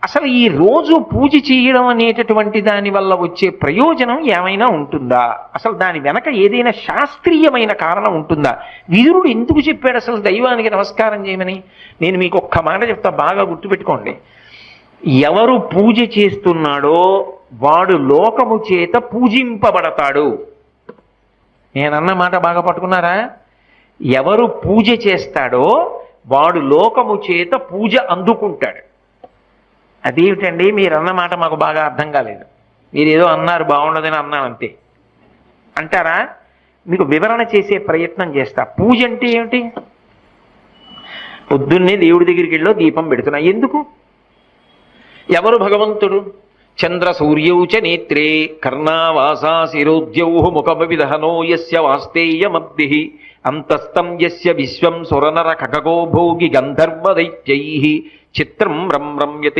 అసలు ఈ రోజు పూజ చేయడం అనేటటువంటి దాని వల్ల వచ్చే ప్రయోజనం ఏమైనా ఉంటుందా? అసలు దాని వెనక ఏదైనా శాస్త్రీయమైన కారణం ఉంటుందా? విదురుడు ఎందుకు చెప్పాడు అసలు దైవానికి నమస్కారం చేయమని? నేను మీకు ఒక్క మాట చెప్తా, బాగా గుర్తుపెట్టుకోండి. ఎవరు పూజ చేస్తున్నాడో వాడు లోకము చేత పూజింపబడతాడు. నేనన్న మాట బాగా పట్టుకున్నారా? ఎవరు పూజ చేస్తాడో వాడు లోకము చేత పూజ అందుకుంటాడు. అదేమిటండి మీరు అన్న మాట మాకు బాగా అర్థం కాలేదు, మీరు ఏదో అన్నారు బాగుండదని అన్నాను అంతే అంటారా? మీకు వివరణ చేసే ప్రయత్నం చేస్తా. పూజ అంటే ఏమిటి? పొద్దున్నే దేవుడి దగ్గరికి వెళ్ళో దీపం పెడుతున్నా, ఎందుకు? ఎవరు భగవంతుడు? చంద్ర సూర్యౌచ నేత్రే కర్ణావాసా శిరోద్యౌ ముఖమవిదహనో యస్య వాస్తేయమబ్ధి అంతస్తం యస్య విశ్వం సురనర ఖగో భోగి గంధర్వ దైత్యైః చిత్రం రమ్యతే